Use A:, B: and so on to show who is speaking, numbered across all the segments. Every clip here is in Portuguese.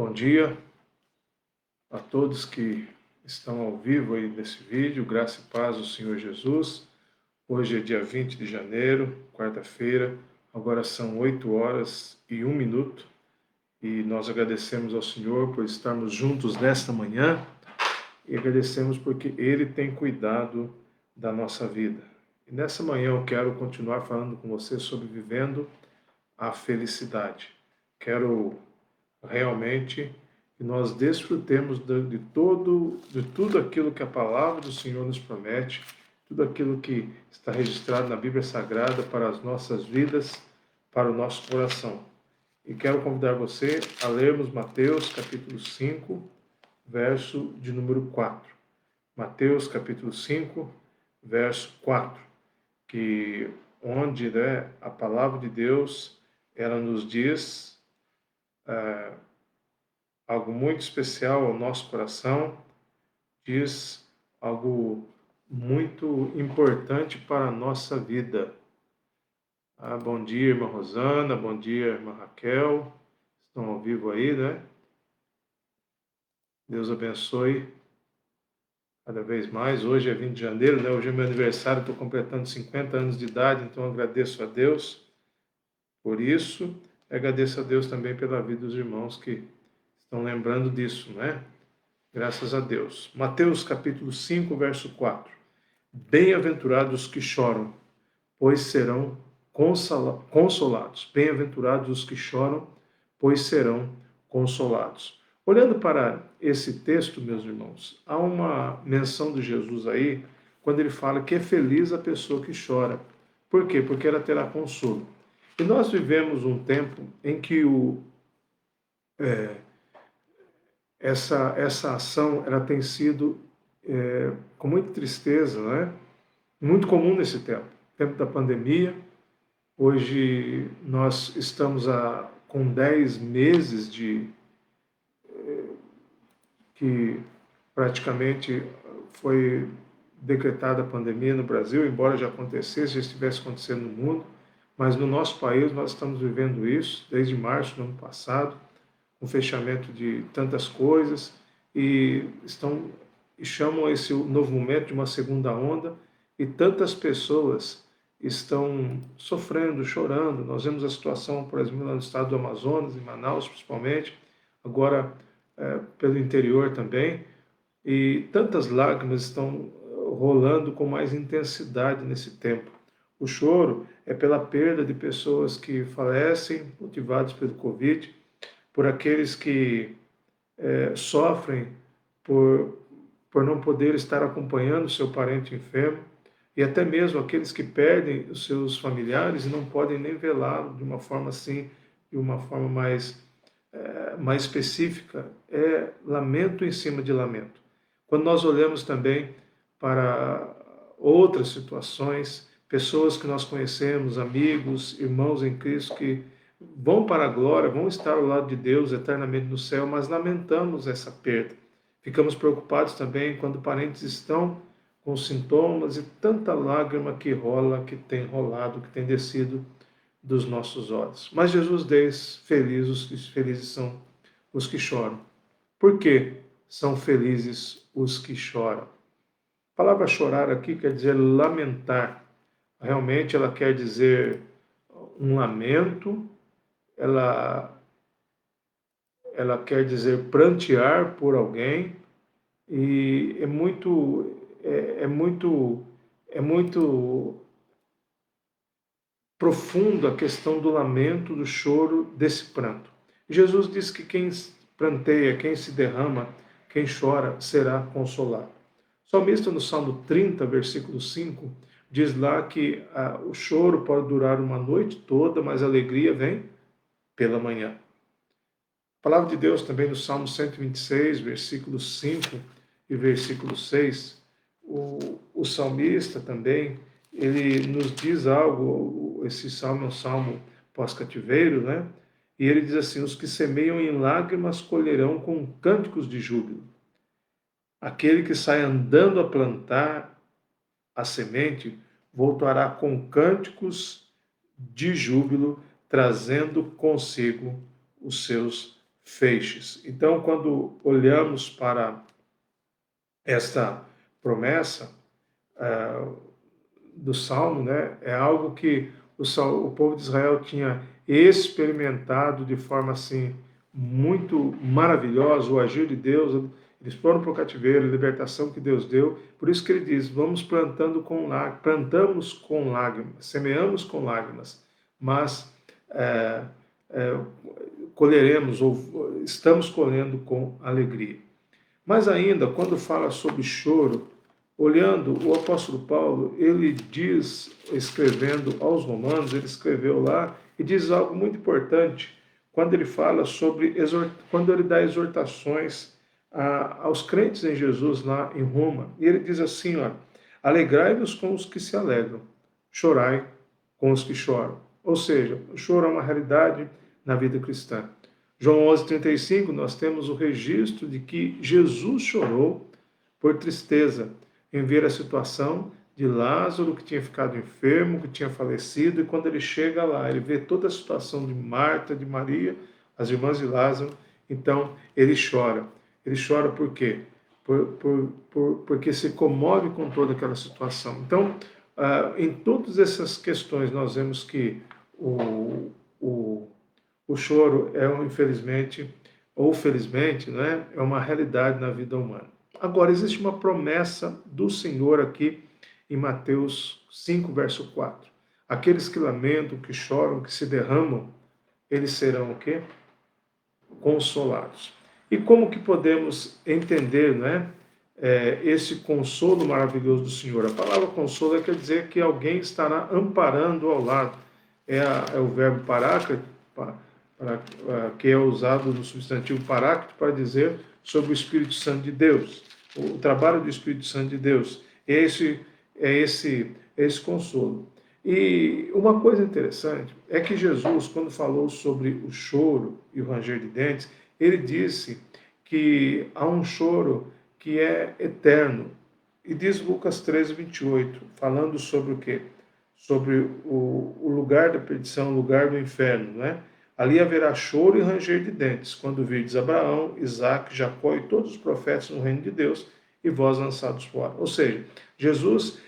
A: Bom dia a todos que estão ao vivo aí nesse vídeo. Graça e paz do Senhor Jesus. Hoje é dia 20 de janeiro, quarta-feira. Agora são 8 horas e 1 minuto. E nós agradecemos ao Senhor por estarmos juntos nesta manhã. E agradecemos porque Ele tem cuidado da nossa vida. E nessa manhã eu quero continuar falando com você sobre vivendo a felicidade. Quero realmente que nós desfrutemos de tudo aquilo que a palavra do Senhor nos promete, tudo aquilo que está registrado na Bíblia Sagrada para as nossas vidas, para o nosso coração. E quero convidar você a lermos Mateus capítulo 5, verso de número 4. Mateus capítulo 5, verso 4, onde a palavra de Deus ela nos diz algo muito especial ao nosso coração, diz algo muito importante para a nossa vida. Bom dia, irmã Rosana, bom dia, irmã Raquel, estão ao vivo aí, né? Deus abençoe cada vez mais. Hoje é 20 de janeiro, né? Hoje é meu aniversário, estou completando 50 anos de idade, então agradeço a Deus por isso. E agradeço a Deus também pela vida dos irmãos que estão lembrando disso, né? Graças a Deus. Mateus capítulo 5, verso 4. Bem-aventurados os que choram, pois serão consolados. Bem-aventurados os que choram, pois serão consolados. Olhando para esse texto, meus irmãos, há uma menção de Jesus aí, quando ele fala que é feliz a pessoa que chora. Por quê? Porque ela terá consolo. E nós vivemos um tempo em que essa ação ela tem sido com muita tristeza, né? Muito comum nesse tempo da pandemia. Hoje nós estamos com 10 meses que praticamente foi decretada a pandemia no Brasil, embora já acontecesse, já estivesse acontecendo no mundo, mas no nosso país nós estamos vivendo isso desde março do ano passado, um fechamento de tantas coisas, e chamam esse novo momento de uma segunda onda, e tantas pessoas estão sofrendo, chorando. Nós vemos a situação, por exemplo, no estado do Amazonas, em Manaus principalmente, agora pelo interior também, e tantas lágrimas estão rolando com mais intensidade nesse tempo. O choro é pela perda de pessoas que falecem, motivados pelo Covid, por aqueles que sofrem por não poder estar acompanhando o seu parente enfermo, e até mesmo aqueles que perdem os seus familiares e não podem nem velá-lo de uma forma assim, de uma forma mais específica, é lamento em cima de lamento. Quando nós olhamos também para outras situações, pessoas que nós conhecemos, amigos, irmãos em Cristo, que vão para a glória, vão estar ao lado de Deus eternamente no céu, mas lamentamos essa perda. Ficamos preocupados também quando parentes estão com sintomas e tanta lágrima que rola, que tem rolado, que tem descido dos nossos olhos. Mas Jesus diz, felizes são os que choram. Por que são felizes os que choram? A palavra chorar aqui quer dizer lamentar. Realmente ela quer dizer um lamento, ela quer dizer prantear por alguém, e é muito profundo a questão do lamento, do choro, desse pranto. Jesus diz que quem pranteia, quem se derrama, quem chora, será consolado. O salmista no Salmo 30, versículo 5, diz lá que o choro pode durar uma noite toda, mas a alegria vem pela manhã. A palavra de Deus também no Salmo 126, versículo 5 e versículo 6, o salmista também, ele nos diz algo. Esse salmo é um salmo pós-cativeiro, né? E ele diz assim: os que semeiam em lágrimas colherão com cânticos de júbilo. Aquele que sai andando a plantar a semente voltará com cânticos de júbilo, trazendo consigo os seus feixes. Então, quando olhamos para esta promessa do Salmo, né, é algo que o povo de Israel tinha experimentado de forma assim muito maravilhosa, o agir de Deus. Eles foram para o cativeiro, a libertação que Deus deu. Por isso que ele diz: vamos plantamos com lágrimas, semeamos com lágrimas, mas é, é, colheremos, ou estamos colhendo com alegria. Mas ainda, quando fala sobre choro, olhando o apóstolo Paulo, ele diz, escrevendo aos Romanos, ele escreveu lá e diz algo muito importante quando ele fala sobre, quando ele dá exortações aos crentes em Jesus lá em Roma. E ele diz assim, ó: alegrai-vos com os que se alegram, chorai com os que choram. Ou seja, o choro é uma realidade na vida cristã. João 11:35, nós temos o registro de que Jesus chorou por tristeza em ver a situação de Lázaro, que tinha ficado enfermo, que tinha falecido, e quando ele chega lá, ele vê toda a situação de Marta, de Maria, as irmãs de Lázaro, então ele chora. Ele chora por quê? Porque se comove com toda aquela situação. Então, em todas essas questões, nós vemos que o choro é, infelizmente, ou felizmente, né, é uma realidade na vida humana. Agora, existe uma promessa do Senhor aqui em Mateus 5, verso 4. Aqueles que lamentam, que choram, que se derramam, eles serão o quê? Consolados. E como que podemos entender, né, esse consolo maravilhoso do Senhor? A palavra consolo quer dizer que alguém estará amparando ao lado. É o verbo paráclito, que é usado no substantivo paráclito para dizer sobre o Espírito Santo de Deus, o trabalho do Espírito Santo de Deus. É esse consolo. E uma coisa interessante é que Jesus, quando falou sobre o choro e o ranger de dentes, ele disse que há um choro que é eterno. E diz Lucas 13:28, falando sobre o quê? Sobre o lugar da perdição, o lugar do inferno, né? Ali haverá choro e ranger de dentes, quando virdes Abraão, Isaque, Jacó e todos os profetas no reino de Deus, e vós lançados fora. Ou seja, Jesus,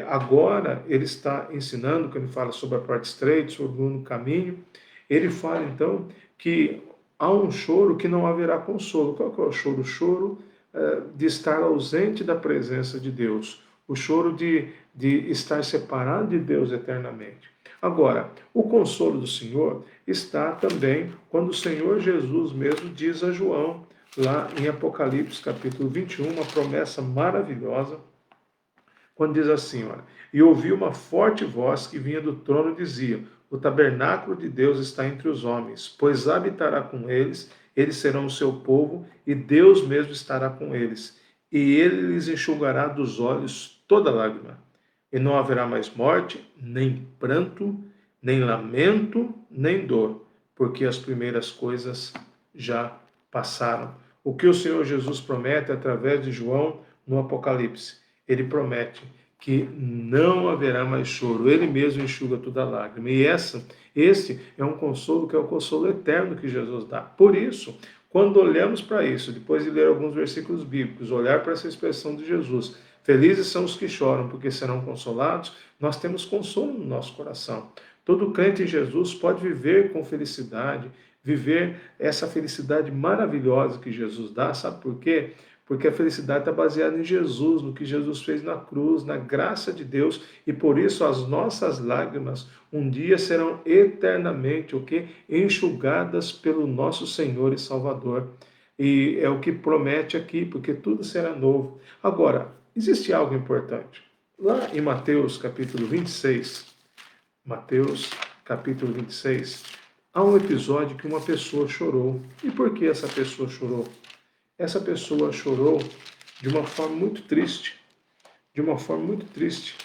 A: agora, ele está ensinando, quando ele fala sobre a porta estreita, sobre o único caminho, ele fala, então, que há um choro que não haverá consolo. Qual que é o choro? O choro de estar ausente da presença de Deus. O choro de estar separado de Deus eternamente. Agora, o consolo do Senhor está também quando o Senhor Jesus mesmo diz a João, lá em Apocalipse capítulo 21, uma promessa maravilhosa, quando diz assim, olha: e ouvi uma forte voz que vinha do trono e dizia: o tabernáculo de Deus está entre os homens, pois habitará com eles, eles serão o seu povo, e Deus mesmo estará com eles. E ele lhes enxugará dos olhos toda lágrima. E não haverá mais morte, nem pranto, nem lamento, nem dor, porque as primeiras coisas já passaram. O que o Senhor Jesus promete através de João no Apocalipse? Ele promete que não haverá mais choro, ele mesmo enxuga toda lágrima. E esse é um consolo que é o consolo eterno que Jesus dá. Por isso, quando olhamos para isso, depois de ler alguns versículos bíblicos, olhar para essa expressão de Jesus: felizes são os que choram, porque serão consolados, nós temos consolo no nosso coração. Todo crente em Jesus pode viver com felicidade, viver essa felicidade maravilhosa que Jesus dá. Sabe por quê? Porque a felicidade está baseada em Jesus, no que Jesus fez na cruz, na graça de Deus, e por isso as nossas lágrimas um dia serão eternamente o quê? Enxugadas pelo nosso Senhor e Salvador. E é o que promete aqui, porque tudo será novo. Agora, existe algo importante. Lá em Mateus capítulo 26, Mateus capítulo 26, há um episódio que uma pessoa chorou. E por que essa pessoa chorou? Essa pessoa chorou de uma forma muito triste. De uma forma muito triste.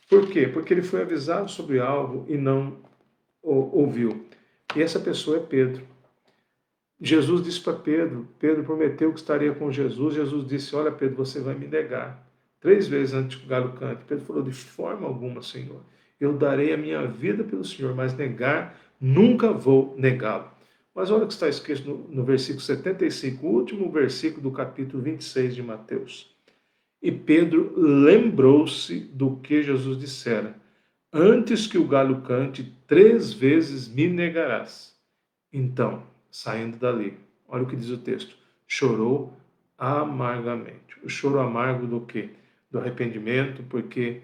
A: Por quê? Porque ele foi avisado sobre algo e não ouviu. E essa pessoa é Pedro. Jesus disse para Pedro, Pedro prometeu que estaria com Jesus. Jesus disse: olha, Pedro, você vai me negar 3 vezes antes que o galo cante. Pedro falou: de forma alguma, Senhor. Eu darei a minha vida pelo Senhor, mas negar, nunca vou negá-lo. Mas olha o que está escrito no versículo 75, o último versículo do capítulo 26 de Mateus. E Pedro lembrou-se do que Jesus dissera: antes que o galho cante, 3 vezes me negarás. Então, saindo dali, olha o que diz o texto: chorou amargamente. O choro amargo do quê? Do arrependimento, porque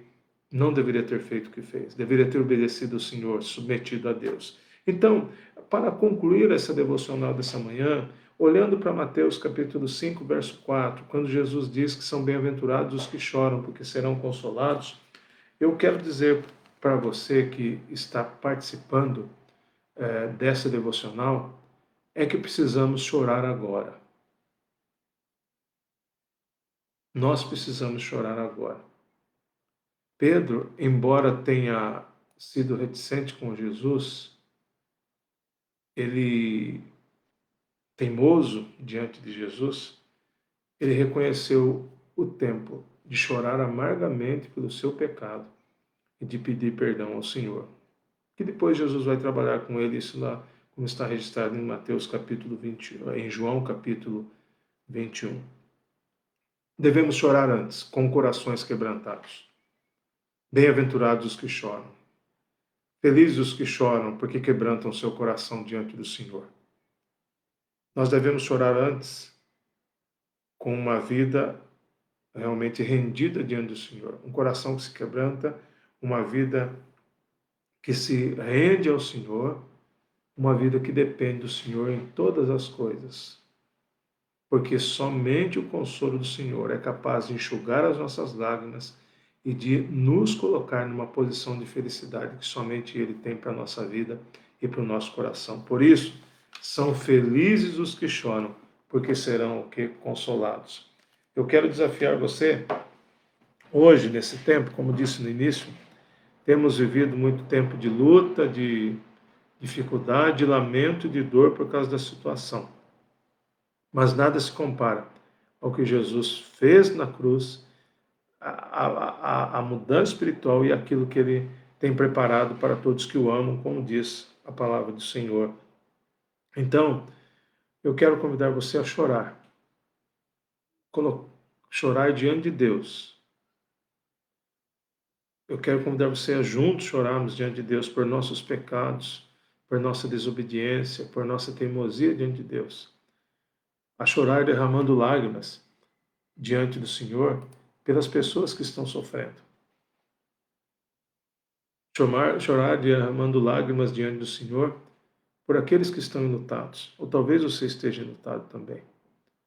A: não deveria ter feito o que fez, deveria ter obedecido ao Senhor, submetido a Deus. Então, para concluir essa devocional dessa manhã, olhando para Mateus capítulo 5, verso 4, quando Jesus diz que são bem-aventurados os que choram, porque serão consolados, eu quero dizer para você que está participando dessa devocional, é que precisamos chorar agora. Nós precisamos chorar agora. Pedro, embora tenha sido reticente com Jesus, ele, teimoso diante de Jesus, ele reconheceu o tempo de chorar amargamente pelo seu pecado e de pedir perdão ao Senhor. Que depois Jesus vai trabalhar com ele, isso lá, como está registrado em Mateus capítulo 20, em João capítulo 21. Devemos chorar antes, com corações quebrantados. Bem-aventurados os que choram. Felizes os que choram, porque quebrantam seu coração diante do Senhor. Nós devemos chorar antes, com uma vida realmente rendida diante do Senhor. Um coração que se quebranta, uma vida que se rende ao Senhor, uma vida que depende do Senhor em todas as coisas. Porque somente o consolo do Senhor é capaz de enxugar as nossas lágrimas e de nos colocar numa posição de felicidade que somente Ele tem para a nossa vida e para o nosso coração. Por isso, são felizes os que choram, porque serão o quê? Consolados. Eu quero desafiar você, hoje, nesse tempo, como disse no início, temos vivido muito tempo de luta, de dificuldade, de lamento e de dor por causa da situação. Mas nada se compara ao que Jesus fez na cruz, a mudança espiritual e aquilo que Ele tem preparado para todos que o amam, como diz a palavra do Senhor. Então, eu quero convidar você a chorar. Chorar diante de Deus. Eu quero convidar você a juntos chorarmos diante de Deus por nossos pecados, por nossa desobediência, por nossa teimosia diante de Deus. A chorar derramando lágrimas diante do Senhor pelas pessoas que estão sofrendo. Chorar derramando lágrimas diante do Senhor por aqueles que estão enlutados, ou talvez você esteja enlutado também.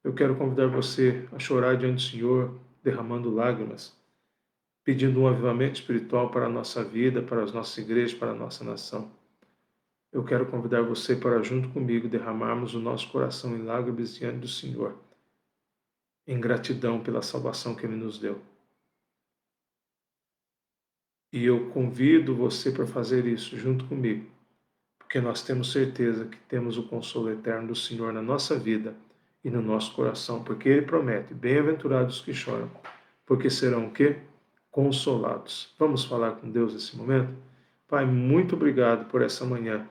A: Eu quero convidar você a chorar diante do Senhor, derramando lágrimas, pedindo um avivamento espiritual para a nossa vida, para as nossas igrejas, para a nossa nação. Eu quero convidar você para, junto comigo, derramarmos o nosso coração em lágrimas diante do Senhor, em gratidão pela salvação que Ele nos deu. E eu convido você para fazer isso junto comigo, porque nós temos certeza que temos o consolo eterno do Senhor na nossa vida e no nosso coração, porque Ele promete: bem-aventurados os que choram, porque serão o quê? Consolados. Vamos falar com Deus nesse momento? Pai, muito obrigado por essa manhã.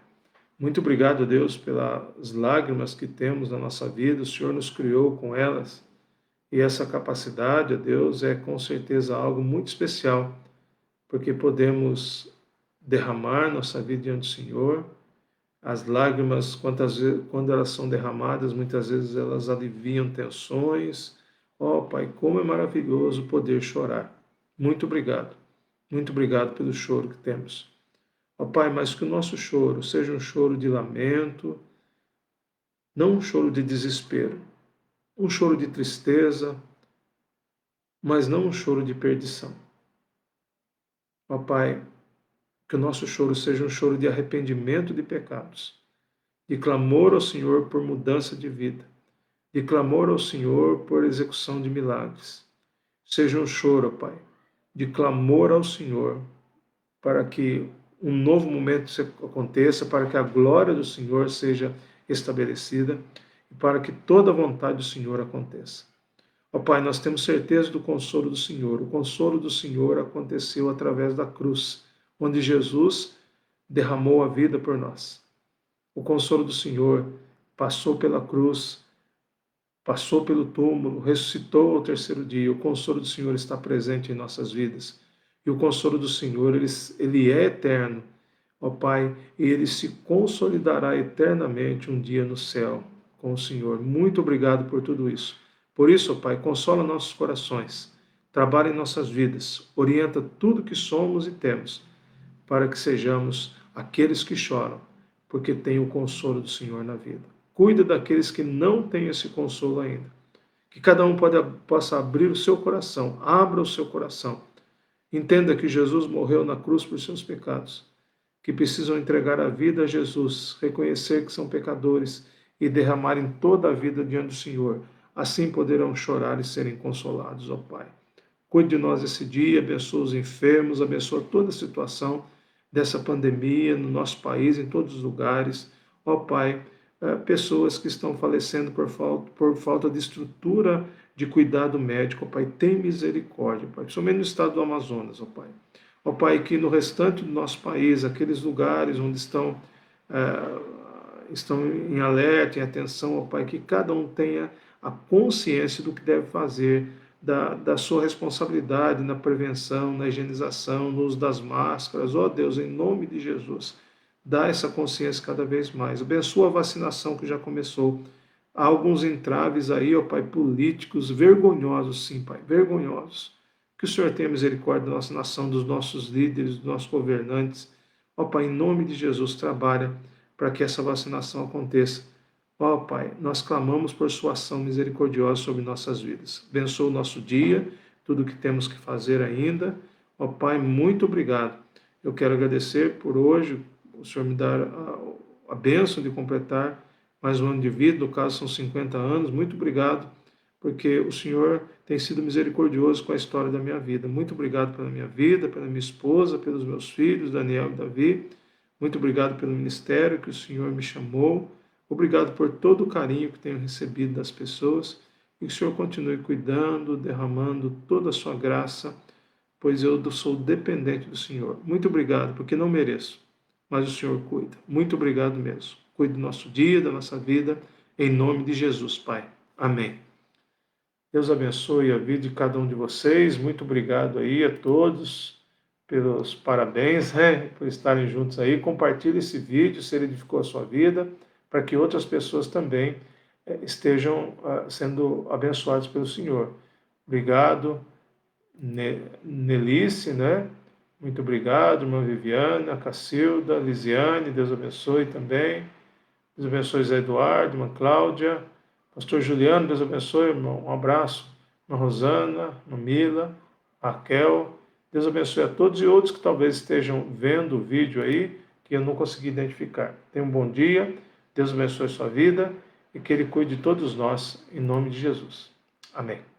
A: Muito obrigado, Deus, pelas lágrimas que temos na nossa vida. O Senhor nos criou com elas. E essa capacidade, Deus, é com certeza algo muito especial, porque podemos derramar nossa vida diante do Senhor. As lágrimas, quando elas são derramadas, muitas vezes elas aliviam tensões. Ó, Pai, como é maravilhoso poder chorar. Muito obrigado. Muito obrigado pelo choro que temos. Ó Pai, mas que o nosso choro seja um choro de lamento, não um choro de desespero, um choro de tristeza, mas não um choro de perdição. Ó Pai, que o nosso choro seja um choro de arrependimento de pecados, de clamor ao Senhor por mudança de vida, de clamor ao Senhor por execução de milagres. Seja um choro, ó Pai, de clamor ao Senhor para que um novo momento aconteça, para que a glória do Senhor seja estabelecida e para que toda a vontade do Senhor aconteça. Ó Pai, nós temos certeza do consolo do Senhor. O consolo do Senhor aconteceu através da cruz, onde Jesus derramou a vida por nós. O consolo do Senhor passou pela cruz, passou pelo túmulo, ressuscitou ao terceiro dia. O consolo do Senhor está presente em nossas vidas. E o consolo do Senhor, ele é eterno, ó Pai, e ele se consolidará eternamente um dia no céu com o Senhor. Muito obrigado por tudo isso. Por isso, ó Pai, consola nossos corações, trabalha em nossas vidas, orienta tudo que somos e temos, para que sejamos aqueles que choram, porque têm o consolo do Senhor na vida. Cuida daqueles que não têm esse consolo ainda. Que cada um possa abrir o seu coração, abra o seu coração. Entenda que Jesus morreu na cruz por seus pecados, que precisam entregar a vida a Jesus, reconhecer que são pecadores e derramarem toda a vida diante do Senhor. Assim poderão chorar e serem consolados, ó Pai. Cuide de nós esse dia, abençoa os enfermos, abençoa toda a situação dessa pandemia no nosso país, em todos os lugares. Ó Pai, pessoas que estão falecendo por falta de estrutura de cuidado médico, ó Pai, tem misericórdia, Pai, principalmente no estado do Amazonas, ó Pai. Ó Pai, que no restante do nosso país, aqueles lugares onde estão em alerta, em atenção, ó Pai, que cada um tenha a consciência do que deve fazer, da sua responsabilidade na prevenção, na higienização, no uso das máscaras. Ó Deus, em nome de Jesus, dá essa consciência cada vez mais. Abençoa a vacinação que já começou. Há alguns entraves aí, ó Pai, políticos, vergonhosos, sim, Pai, vergonhosos. Que o Senhor tenha misericórdia da nossa nação, dos nossos líderes, dos nossos governantes. Ó Pai, em nome de Jesus, trabalha para que essa vacinação aconteça. Ó Pai, nós clamamos por sua ação misericordiosa sobre nossas vidas. Abençoa o nosso dia, tudo o que temos que fazer ainda. Ó Pai, muito obrigado. Eu quero agradecer por hoje, o Senhor me dar a bênção de completar mais um ano de vida, no caso são 50 anos. Muito obrigado, porque o Senhor tem sido misericordioso com a história da minha vida. Muito obrigado pela minha vida, pela minha esposa, pelos meus filhos, Daniel e Davi. Muito obrigado pelo ministério que o Senhor me chamou. Obrigado por todo o carinho que tenho recebido das pessoas e que o Senhor continue cuidando, derramando toda a sua graça, pois eu sou dependente do Senhor. Muito obrigado, porque não mereço, mas o Senhor cuida. Muito obrigado mesmo. Cuide do nosso dia, da nossa vida, em nome de Jesus, Pai. Amém. Deus abençoe a vida de cada um de vocês. Muito obrigado aí a todos pelos parabéns, por estarem juntos aí. Compartilhe esse vídeo se ele edificou a sua vida, para que outras pessoas também estejam sendo abençoadas pelo Senhor. Obrigado, Nelice, né? Muito obrigado, irmã Viviana, Cacilda, Lisiane, Deus abençoe também. Deus abençoe Zé Eduardo, irmã Cláudia, pastor Juliano, Deus abençoe, irmão. Um abraço, irmã Rosana, irmã Mila, Raquel. Deus abençoe a todos e outros que talvez estejam vendo o vídeo aí, que eu não consegui identificar. Tenha um bom dia. Deus abençoe a sua vida e que Ele cuide de todos nós, em nome de Jesus. Amém.